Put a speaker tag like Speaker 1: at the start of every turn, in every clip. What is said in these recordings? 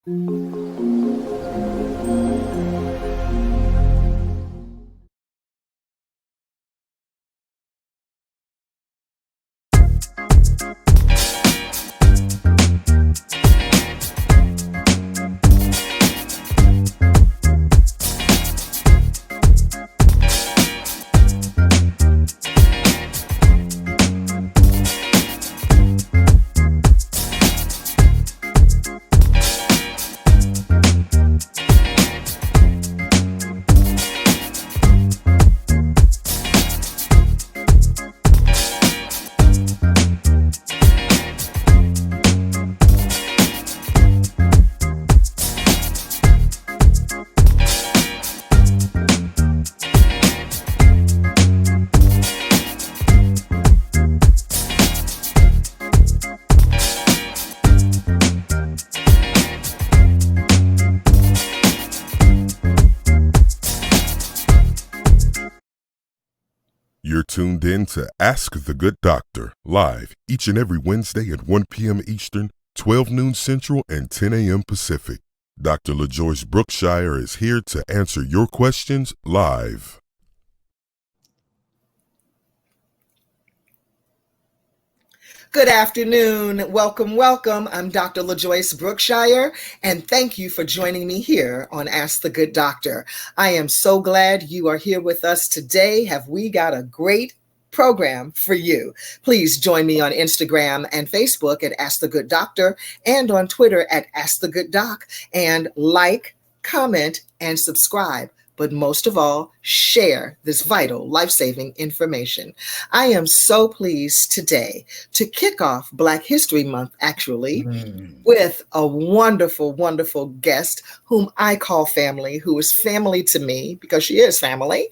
Speaker 1: You're tuned in to Ask the Good Doctor, live each and every Wednesday at 1 p.m. Eastern, 12 noon Central, and 10 a.m. Pacific. Dr. LaJoyce Brookshire is here to answer your questions live.
Speaker 2: Good afternoon. Welcome, welcome. I'm Dr. LaJoyce Brookshire, and thank you for joining me here on Ask the Good Doctor. I am so glad you are here with us today. Have we got a great program for you? Please join me on Instagram and Facebook at Ask the Good Doctor and on Twitter at Ask the Good Doc, and like, comment, and subscribe. But most of all, share this vital, life-saving information. I am so pleased today to kick off Black History Month, actually, with a wonderful, wonderful guest whom I call family, who is family to me because she is family.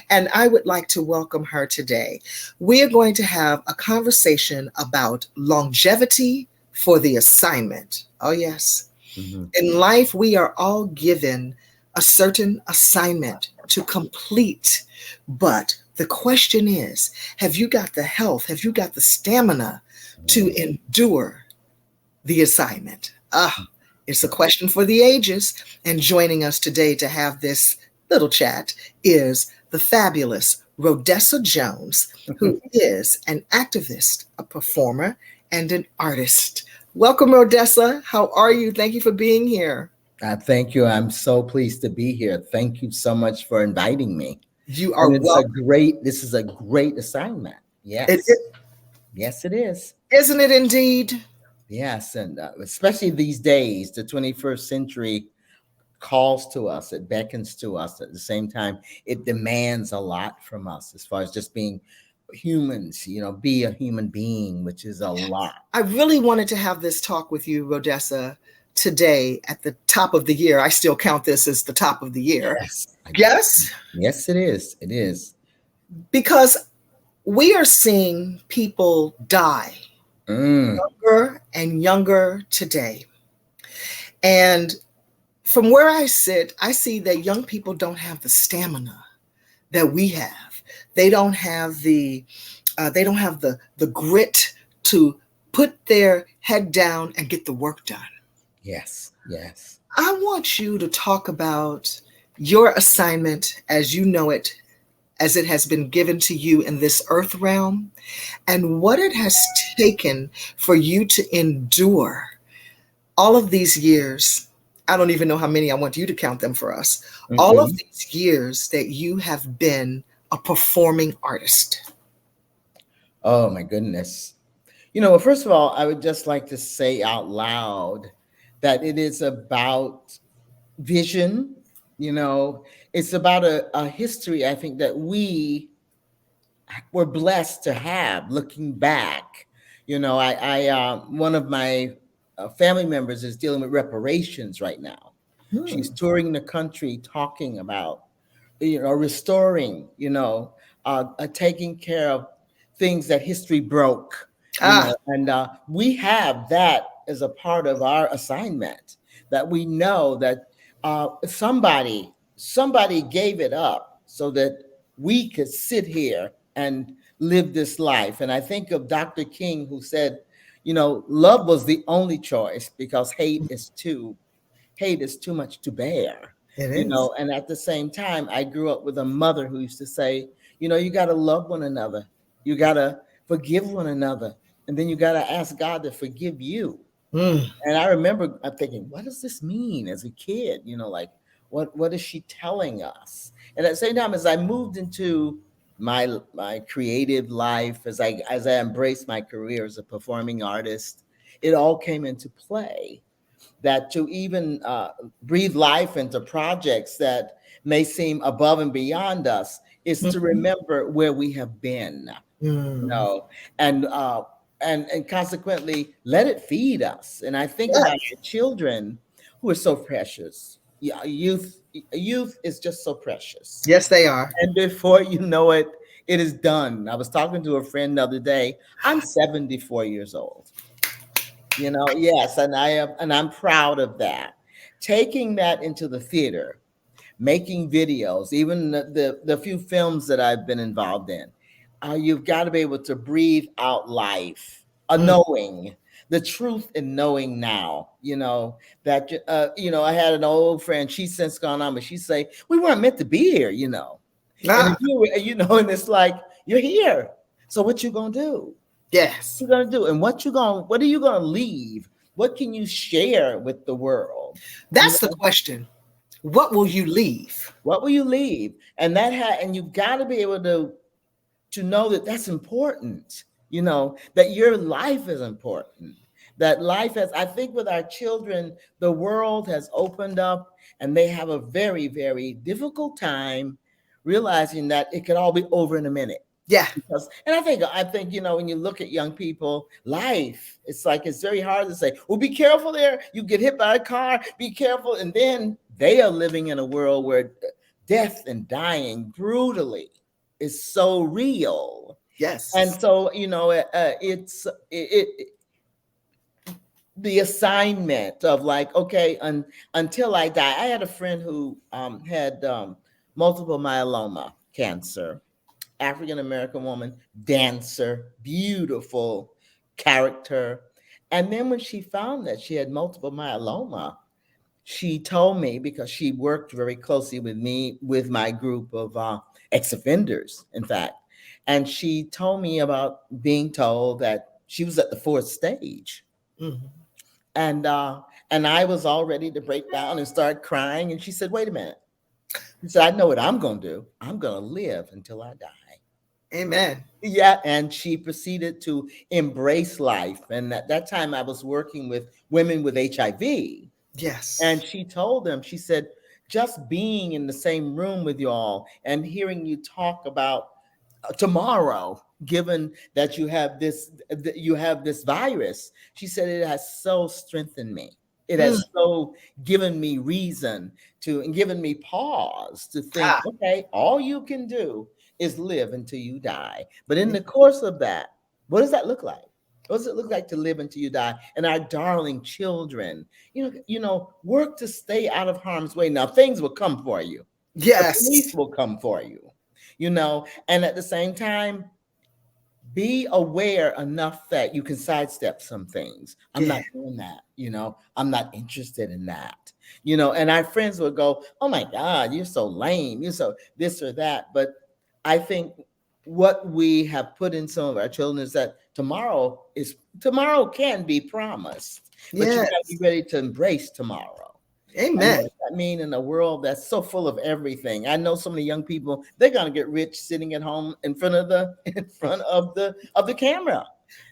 Speaker 2: And I would like to welcome her today. We are going to have a conversation about longevity for the assignment. Oh, yes. In life, we are all given a certain assignment to complete. But the question is, have you got the health? Have you got the stamina to endure the assignment? It's a question for the ages. And joining us today to have this little chat is the fabulous Rhodessa Jones, who is an activist, a performer, and an artist. Welcome, Rhodessa. How are you? Thank you for being here.
Speaker 3: Thank you. I'm so pleased to be here. Thank you so much for inviting me.
Speaker 2: You are welcome.
Speaker 3: This is a great assignment. Yes. Yes, it is.
Speaker 2: Isn't it indeed?
Speaker 3: Yes. And especially these days, the 21st century calls to us, it beckons to us. At the same time, it demands a lot from us as far as just being humans, be a human being, which is a lot.
Speaker 2: I really wanted to have this talk with you, Rhodessa, today at the top of the year. I still count this as the top of the year. Yes?
Speaker 3: Yes, it is. It is.
Speaker 2: Because we are seeing people die younger and younger today. And from where I sit, I see that young people don't have the stamina that we have. They don't have the grit to put their head down and get the work done.
Speaker 3: Yes, yes.
Speaker 2: I want you to talk about your assignment as you know it, as it has been given to you in this earth realm, and what it has taken for you to endure all of these years. I don't even know how many. I want you to count them for us. All of these years that you have been a performing artist.
Speaker 3: Oh, my goodness. Well, first of all, I would just like to say out loud that it is about vision. It's about a history, I think, that we were blessed to have looking back. One of my family members is dealing with reparations right now. She's touring the country talking about, restoring, taking care of things that history broke. And we have that as a part of our assignment, that we know that somebody gave it up so that we could sit here and live this life. And I think of Dr. King, who said, love was the only choice because hate is too hate is too much to bear.
Speaker 2: It is.
Speaker 3: And at the same time, I grew up with a mother who used to say, you got to love one another. You got to forgive one another. And then you got to ask God to forgive you.
Speaker 2: Mm.
Speaker 3: And I remember thinking, what does this mean as a kid? Like what is she telling us? And at the same time, as I moved into my creative life, as I embraced my career as a performing artist, it all came into play. That to even breathe life into projects that may seem above and beyond us is to remember where we have been,
Speaker 2: Mm.
Speaker 3: and and consequently let it feed us. And I think about
Speaker 2: Yes.
Speaker 3: our children who are so precious. Yeah, youth is just so precious.
Speaker 2: Yes, they are.
Speaker 3: And before you know it, it is done. I was talking to a friend the other day. I'm 74 years old. Yes, and I'm proud of that. Taking that into the theater, making videos, even the few films that I've been involved in, you've got to be able to breathe out life, a
Speaker 2: Mm.
Speaker 3: knowing, the truth in knowing now. That I had an old friend. She's since gone on, but she say we weren't meant to be here. And if
Speaker 2: Ah,
Speaker 3: and it's like you're here. So what you gonna do?
Speaker 2: yes.
Speaker 3: You're gonna do, and what are you gonna leave? What can you share with the world?
Speaker 2: That's the question. What will you leave?
Speaker 3: What will you leave? And and you've got to be able to know that that's important. That your life is important. That life has, I think, with our children, the world has opened up, and they have a very, very difficult time realizing that it could all be over in a minute.
Speaker 2: Yeah.
Speaker 3: And I think when you look at young people, life, it's very hard to say, well, be careful there, you get hit by a car, be careful. And then they are living in a world where death and dying brutally is so real.
Speaker 2: Yes.
Speaker 3: And so it's the assignment of like, okay, until I die. I had a friend who had multiple myeloma cancer, African American woman, dancer, beautiful character. And then when she found that she had multiple myeloma, she told me, because she worked very closely with me, with my group of ex-offenders, in fact. And she told me about being told that she was at the fourth stage.
Speaker 2: Mm-hmm.
Speaker 3: And I was all ready to break down and start crying. And she said, wait a minute. She said, I know what I'm going to do. I'm going to live until I die.
Speaker 2: Amen.
Speaker 3: Yeah, and she proceeded to embrace life. And at that time, I was working with women with HIV.
Speaker 2: Yes.
Speaker 3: And she told them, she said, just being in the same room with you all and hearing you talk about tomorrow, given that you have this virus, she said, it has so strengthened me. It has so given me reason and given me pause to think, okay, all you can do is live until you die. But in the course of that, what does that look like? What does it look like to live until you die? And our darling children, work to stay out of harm's way. Now, things will come for you.
Speaker 2: Yes.
Speaker 3: The police will come for you, and at the same time, be aware enough that you can sidestep some things. I'm not doing that, I'm not interested in that, and our friends would go, oh my God, you're so lame, you're so this or that. But I think what we have put in some of our children is that tomorrow can be promised, but you got to be ready to embrace tomorrow.
Speaker 2: Amen.
Speaker 3: What does that mean in a world that's so full of everything? I know so many young people, they're gonna get rich sitting at home in front of the camera.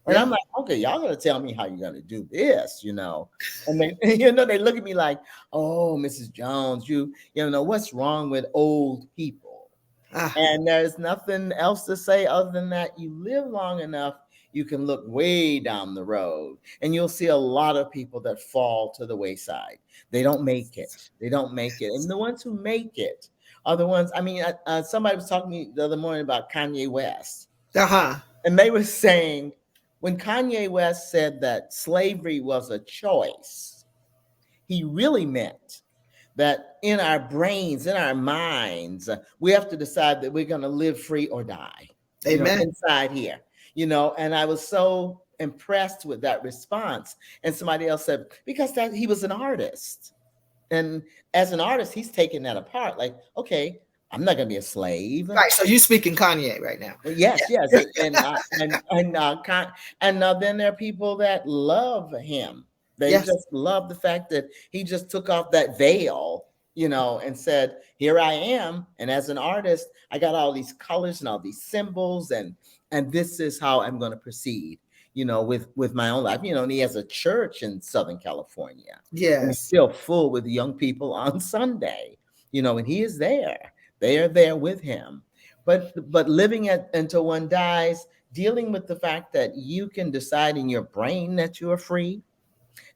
Speaker 3: And I'm like, okay, y'all gonna tell me how you're gonna do this, And they, they look at me like, oh, Mrs. Jones, you know, what's wrong with old people? And there's nothing else to say other than that you live long enough, you can look way down the road and you'll see a lot of people that fall to the wayside. They don't make it. And the ones who make it are the ones, somebody was talking to me the other morning about Kanye West. And they were saying, when Kanye West said that slavery was a choice, he really meant that in our brains, in our minds, we have to decide that we're going to live free or die.
Speaker 2: Amen.
Speaker 3: Inside here. And I was so impressed with that response. And somebody else said, because he was an artist. and as an artist, he's taking that apart. Like, okay, I'm not gonna be a slave.
Speaker 2: Right. So you speaking Kanye right now.
Speaker 3: Yes, yes,
Speaker 2: Yeah.
Speaker 3: and then there are people that love him. They
Speaker 2: Yes.
Speaker 3: just love the fact that he just took off that veil, and said, "Here I am." And as an artist, I got all these colors and all these symbols, and this is how I'm going to proceed, with my own life. And he has a church in Southern California, and it's
Speaker 2: Yes.
Speaker 3: still full with young people on Sunday, and he is there. They are there with him. But living until one dies, dealing with the fact that you can decide in your brain that you are free,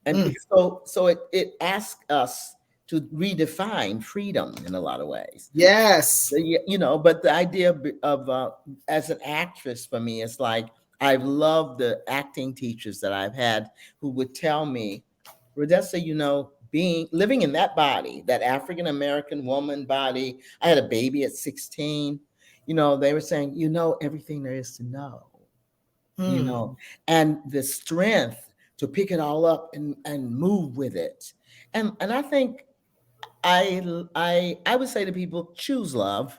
Speaker 3: and
Speaker 2: Mm.
Speaker 3: so it asks us to redefine freedom in a lot of ways.
Speaker 2: Yes.
Speaker 3: But the idea of as an actress for me is like, I've loved the acting teachers that I've had who would tell me, Rhodessa, living in that body, that African American woman body. I had a baby at 16. They were saying, everything there is to know,
Speaker 2: Mm.
Speaker 3: and the strength to pick it all up and move with it. And I think I would say to people, choose love.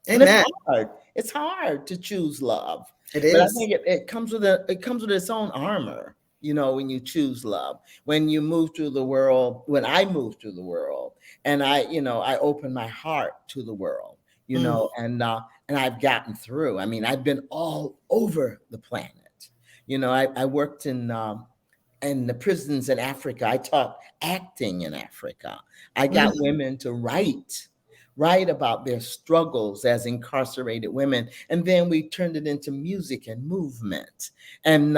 Speaker 3: And it's
Speaker 2: Amen.
Speaker 3: hard. It's hard to choose love.
Speaker 2: It
Speaker 3: But I
Speaker 2: is.
Speaker 3: think it comes with its own armor, when you choose love. When you move through the world, when I move through the world, and I open my heart to the world,
Speaker 2: Mm.
Speaker 3: and I've gotten through. I mean, I've been all over the planet. I worked in the prisons in Africa. I taught acting in Africa. I got
Speaker 2: Mm.
Speaker 3: women to write about their struggles as incarcerated women. And then we turned it into music and movement. And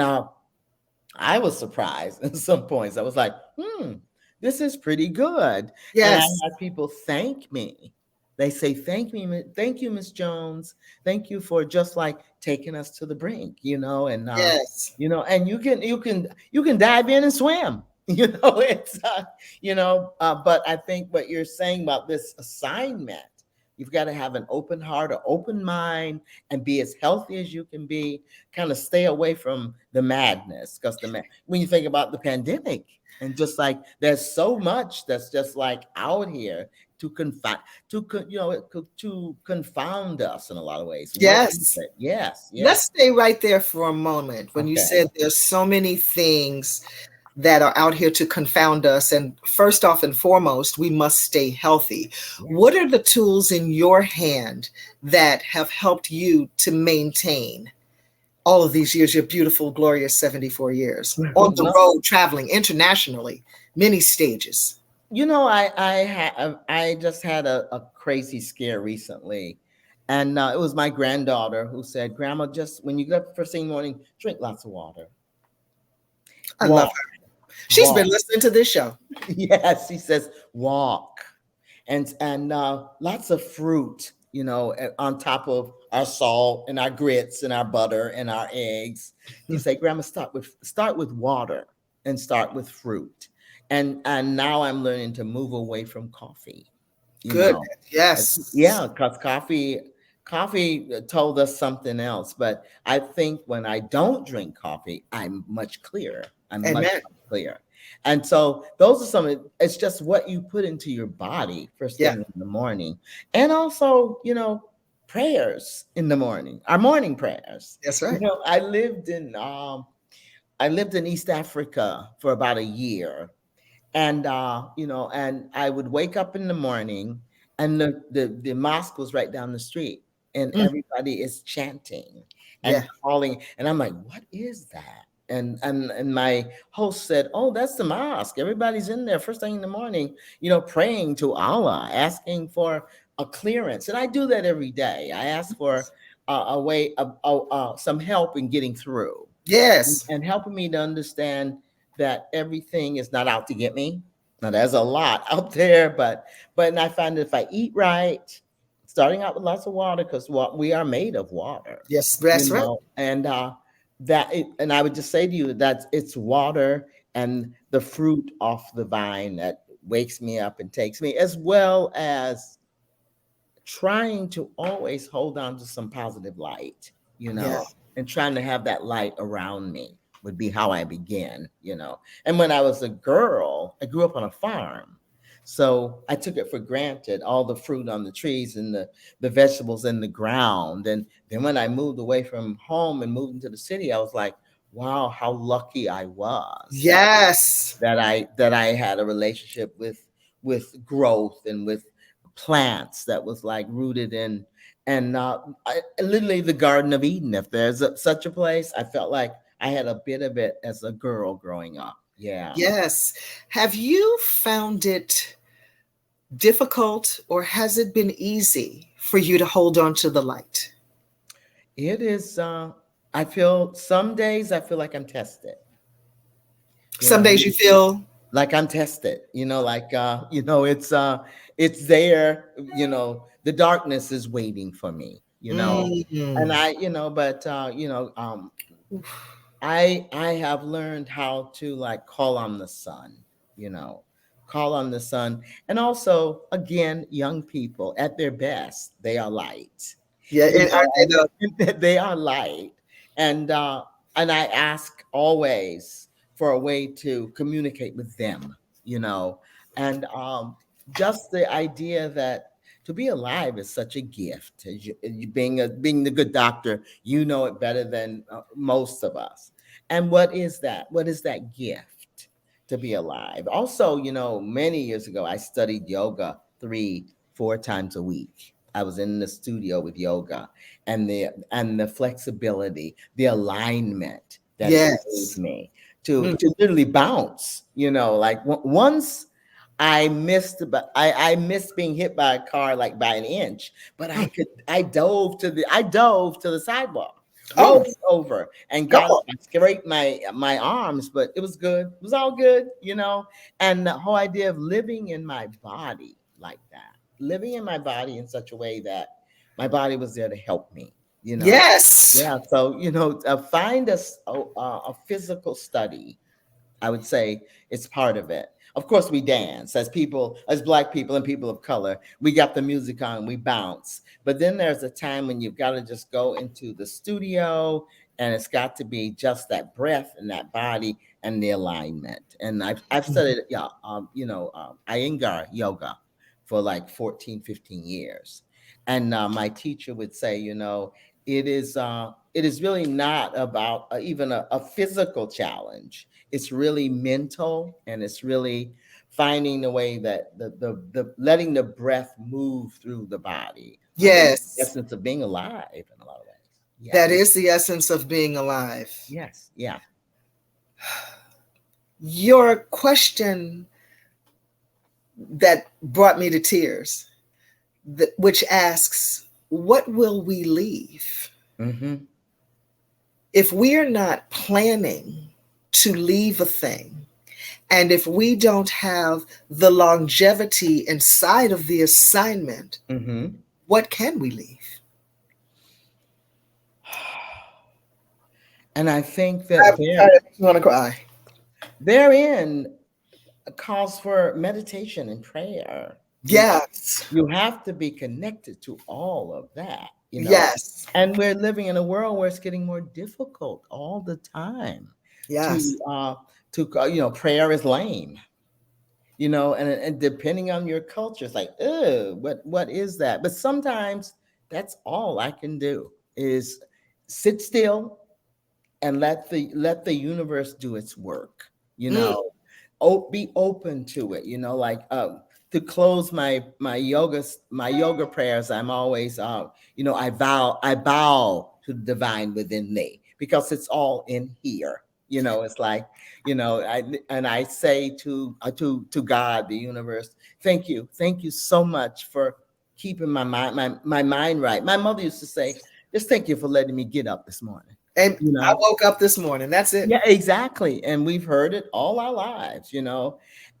Speaker 3: I was surprised at some points. I was like, this is pretty good. And I
Speaker 2: Yes.
Speaker 3: had people thank me. They say, thank you, Miss Jones. Thank you for just like taking us to the brink,
Speaker 2: Yes.
Speaker 3: and you can dive in and swim. It's but I think what you're saying about this assignment, you've got to have an open heart, an open mind, and be as healthy as you can be. Kind of stay away from the madness, because when you think about the pandemic, and just like there's so much that's just like out here to to confound us in a lot of ways. What is
Speaker 2: Yes.
Speaker 3: it? Yes,
Speaker 2: Let's
Speaker 3: yes.
Speaker 2: stay right there for a moment. When you
Speaker 3: Okay.
Speaker 2: said there's so many things that are out here to confound us, and first off and foremost, we must stay healthy.
Speaker 3: Yes.
Speaker 2: What are the tools in your hand that have helped you to maintain all of these years, your beautiful, glorious 74 years on the
Speaker 3: Well,
Speaker 2: road, traveling internationally, many stages?
Speaker 3: I just had a crazy scare recently, and it was my granddaughter who said, "Grandma, just when you get up first thing in the morning, drink lots of water,
Speaker 2: I love
Speaker 3: walk,
Speaker 2: her. She's been
Speaker 3: walk."
Speaker 2: listening to this show.
Speaker 3: Yes, he says walk, and lots of fruit, on top of our salt and our grits and our butter and our eggs. He said, "Grandma, start with water and start with fruit." And now I'm learning to move away from coffee. You
Speaker 2: Good.
Speaker 3: know,
Speaker 2: Yes.
Speaker 3: yeah, because coffee told us something else. But I think when I don't drink coffee, I'm much clearer. I'm much
Speaker 2: Amen.
Speaker 3: clearer. And so those are it's just what you put into your body first
Speaker 2: Yeah.
Speaker 3: thing in the morning. And also, prayers in the morning, our morning prayers.
Speaker 2: That's right.
Speaker 3: I lived in East Africa for about a year, and I would wake up in the morning, and the mosque was right down the street, and
Speaker 2: Mm.
Speaker 3: everybody is chanting
Speaker 2: Yeah.
Speaker 3: and calling, and I'm like, what is that? And my host said, "Oh, that's the mosque. Everybody's in there first thing in the morning, praying to Allah, asking for a clearance." And I do that every day. I ask for a way of some help in getting through, and,
Speaker 2: Yes.
Speaker 3: and helping me to understand that everything is not out to get me. Now, there's a lot out there, but and I find that if I eat right, starting out with lots of water, because what we are made of water,
Speaker 2: Yes. That's right.
Speaker 3: and I would just say to you that it's water and the fruit off the vine that wakes me up and takes me, as well as trying to always hold on to some positive light,
Speaker 2: Yeah.
Speaker 3: and trying to have that light around me would be how I begin. And when I was a girl, I grew up on a farm. So I took it for granted, all the fruit on the trees and the vegetables in the ground. And then when I moved away from home and moved into the city, I was like, wow, how lucky I was
Speaker 2: Yes.
Speaker 3: that I had a relationship with growth and with plants that was like rooted in and literally the Garden of Eden. If there's such a place, I felt like I had a bit of it as a girl growing up. Yeah.
Speaker 2: Yes. Have you found it difficult or has it been easy for you to hold on to the light?
Speaker 3: It is. I feel some days I feel like I'm tested. You
Speaker 2: Some
Speaker 3: know,
Speaker 2: days you feel,
Speaker 3: like I'm tested. It's there. The darkness is waiting for me. And
Speaker 2: mm,
Speaker 3: I have learned how to like call on the sun. You know, call on the sun, and also again, young people at their best, they are light.
Speaker 2: yeah, and aren't they the,
Speaker 3: And they are light, and uh, and I ask always for a way to communicate with them. You know, and just the idea that to be alive is such a gift. As being the good doctor, you know it better than most of us. And what is that? What is that gift to be alive? Also, many years ago, I studied yoga 4 times a week. I was in the studio with yoga, and the flexibility, the alignment that it gave
Speaker 2: yes.
Speaker 3: me
Speaker 2: Mm,
Speaker 3: to literally bounce. Like once I missed being hit by a car like by an inch, but
Speaker 2: mm.
Speaker 3: I dove to the sidewalk,
Speaker 2: Oh,
Speaker 3: rolled over, and
Speaker 2: come
Speaker 3: got
Speaker 2: on.
Speaker 3: I scraped my arms, but it was good. It was all good. And the whole idea of living in my body like that, living in my body in such a way that my body was there to help me.
Speaker 2: Yes.
Speaker 3: Yeah. So find a physical study. I would say it's part of it. Of course, we dance as people, as Black people and people of color. We got the music on, we bounce. But then there's a time when you've got to just go into the studio, and it's got to be just that breath and that body and the alignment. And I've studied, yeah, Iyengar yoga for like 14, 15 years. And my teacher would say, it is really not about even a physical challenge. It's really mental, and it's really finding the way that the letting the breath move through the body. I think it's the
Speaker 2: Yes.
Speaker 3: essence of being alive in a lot of ways. Yeah.
Speaker 2: That is the essence of being alive.
Speaker 3: Yes. Yeah.
Speaker 2: Your question that brought me to tears, which asks, what will we leave?
Speaker 3: Mm-hmm.
Speaker 2: If we're not planning to leave a thing, and if we don't have the longevity inside of the assignment,
Speaker 3: Mm-hmm.
Speaker 2: what can we leave?
Speaker 3: And I think that
Speaker 2: I want to cry.
Speaker 3: therein calls for meditation and prayer.
Speaker 2: Yes.
Speaker 3: You have to be connected to all of that.
Speaker 2: Yes.
Speaker 3: And we're living in a world where it's getting more difficult all the time.
Speaker 2: Yes.
Speaker 3: Prayer is lame. And depending on your culture, it's like, what is that? But sometimes that's all I can do is sit still and let the universe do its work. You
Speaker 2: Mm,
Speaker 3: know, be open to it. Like to close my yoga prayers, I'm always I bow to the divine within me, because it's all in here. It's like I say to God, the universe, thank you so much for keeping my mind right. My mother used to say, just thank you for letting me get up this morning.
Speaker 2: and
Speaker 3: you
Speaker 2: I
Speaker 3: know
Speaker 2: woke up this morning. That's it.
Speaker 3: yeah, exactly. And we've heard it all our lives.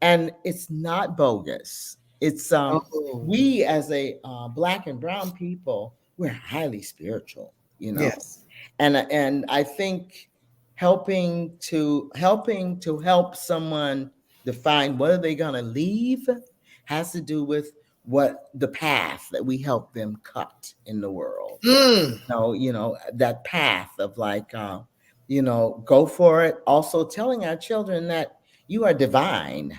Speaker 3: And it's not bogus. It's
Speaker 2: Oh,
Speaker 3: we as a Black and brown people, we're highly spiritual.
Speaker 2: yes.
Speaker 3: And I think helping to help someone define what are they going to leave has to do with what the path that we help them cut in the world.
Speaker 2: Mm,
Speaker 3: That path of like go for it. Also telling our children that you are divine,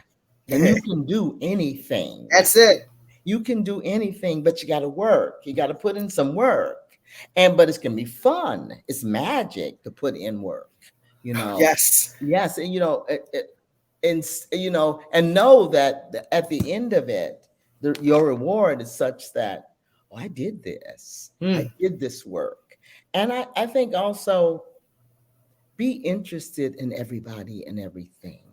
Speaker 3: And you can do anything.
Speaker 2: That's it.
Speaker 3: You can do anything, but you got to work. You got to put in some work. But it's going to be fun. It's magic to put in work, you know.
Speaker 2: Yes.
Speaker 3: Yes. And, and know that at the end of it, your reward is such that, oh, I did this. I did this work. And I think also be interested in everybody and everything.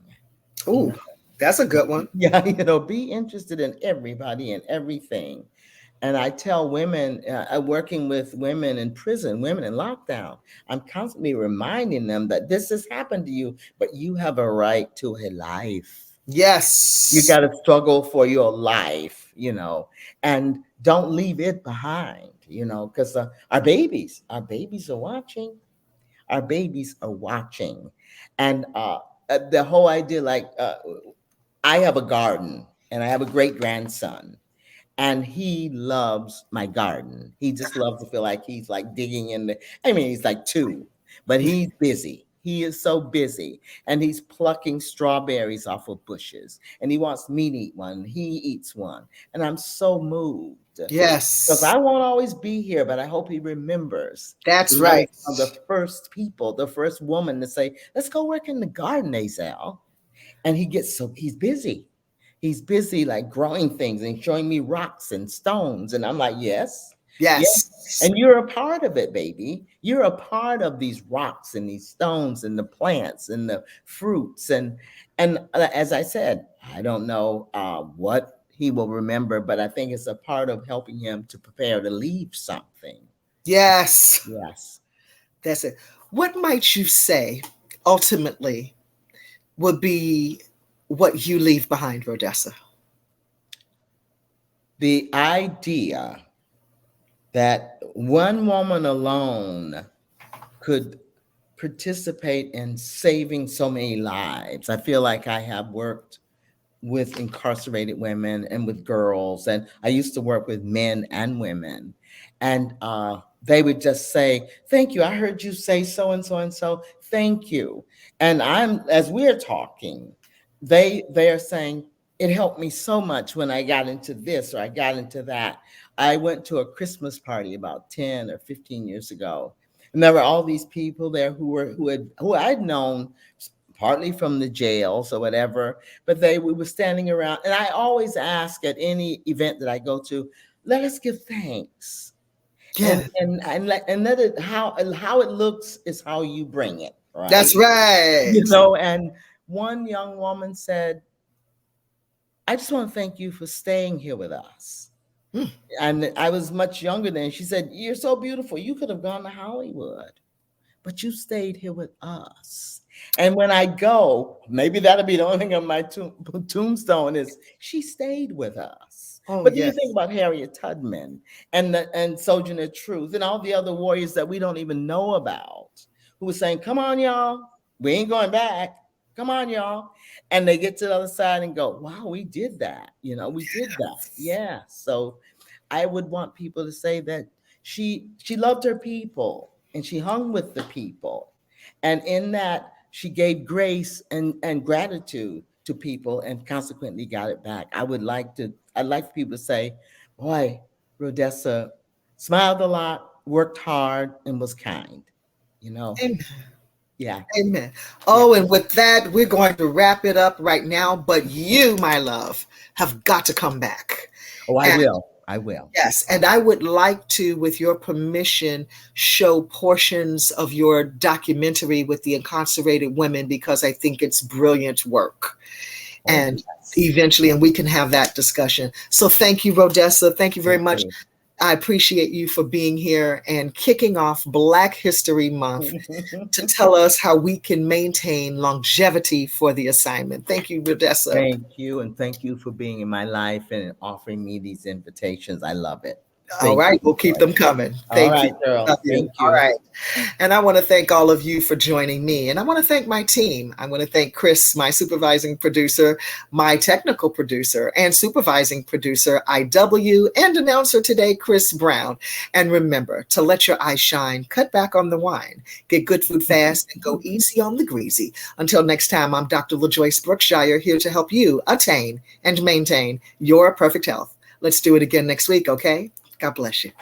Speaker 2: Ooh, that's a good one.
Speaker 3: Yeah, be interested in everybody and everything. And I tell women, working with women in prison, women in lockdown, I'm constantly reminding them that this has happened to you, but you have a right to a life.
Speaker 2: Yes.
Speaker 3: You got to struggle for your life, and don't leave it behind, because our babies are watching. Our babies are watching. And the whole idea, like, I have a garden and I have a great grandson, and he loves my garden. He just loves to feel like he's like digging in he's like 2, but he's busy. He is so busy, and he's plucking strawberries off of bushes, and he wants me to eat one. He eats one, and I'm so moved.
Speaker 2: Yes.
Speaker 3: Because I won't always be here, but I hope he remembers.
Speaker 2: That's right.
Speaker 3: Of the first people, the first woman to say, let's go work in the garden, Azal. And he's busy. He's busy like growing things and showing me rocks and stones. And I'm like, yes. And you're a part of it, baby. You're a part of these rocks and these stones and the plants and the fruits. And as I said, I don't know what he will remember, but I think it's a part of helping him to prepare to leave something.
Speaker 2: Yes.
Speaker 3: That's
Speaker 2: it. What might you say ultimately would be what you leave behind, Rhodessa?
Speaker 3: The idea that one woman alone could participate in saving so many lives. I feel like I have worked with incarcerated women and with girls, and I used to work with men and women, and they would just say, thank you, I heard you say so and so and so, thank you. And as we're talking, they are saying, it helped me so much when I got into this or I got into that. I went to a Christmas party about 10 or 15 years ago, and there were all these people there who I'd known partly from the jails or whatever, but we were standing around. And I always ask at any event that I go to, let us give thanks.
Speaker 2: Yeah.
Speaker 3: And let it, how it looks is how you bring it, right?
Speaker 2: That's right.
Speaker 3: And one young woman said, I just want to thank you for staying here with us. And I was much younger then. She said, you're so beautiful. You could have gone to Hollywood, but you stayed here with us. And when I go, maybe that'll be the only thing on my tombstone is she stayed with us. But do you think about Harriet Tubman and Sojourner Truth and all the other warriors that we don't even know about, who were saying, come on, y'all, we ain't going back. Come on, y'all. And they get to the other side and go, wow, we did that. We did that. Yeah. So I would want people to say that she loved her people and she hung with the people. And in that, she gave grace and gratitude to people and consequently got it back. I'd like people to say, boy, Rhodessa smiled a lot, worked hard, and was kind,
Speaker 2: Amen.
Speaker 3: Yeah.
Speaker 2: Amen. Oh, and with that, we're going to wrap it up right now. But you, my love, have got to come back.
Speaker 3: Oh, I will.
Speaker 2: Yes. And I would like to, with your permission, show portions of your documentary with the incarcerated women, because I think it's brilliant work. And eventually, and we can have that discussion. So thank you, Rhodessa. Thank you very much. I appreciate you for being here and kicking off Black History Month to tell us how we can maintain longevity for the assignment. Thank you, Rhodessa.
Speaker 3: Thank you. And thank you for being in my life and offering me these invitations. I love it.
Speaker 2: All
Speaker 3: Thank
Speaker 2: right,
Speaker 3: you.
Speaker 2: we'll keep them coming.
Speaker 3: All
Speaker 2: Thank
Speaker 3: right,
Speaker 2: you.
Speaker 3: girl.
Speaker 2: Love you.
Speaker 3: Thank
Speaker 2: All
Speaker 3: you.
Speaker 2: right. And I want to thank all of you for joining me. And I want to thank my team. I want to thank Chris, my supervising producer, my technical producer, and supervising producer, IW, and announcer today, Chris Brown. And remember to let your eyes shine, cut back on the wine, get good food fast, and go easy on the greasy. Until next time, I'm Dr. LaJoyce Brookshire, here to help you attain and maintain your perfect health. Let's do it again next week, okay? God bless you.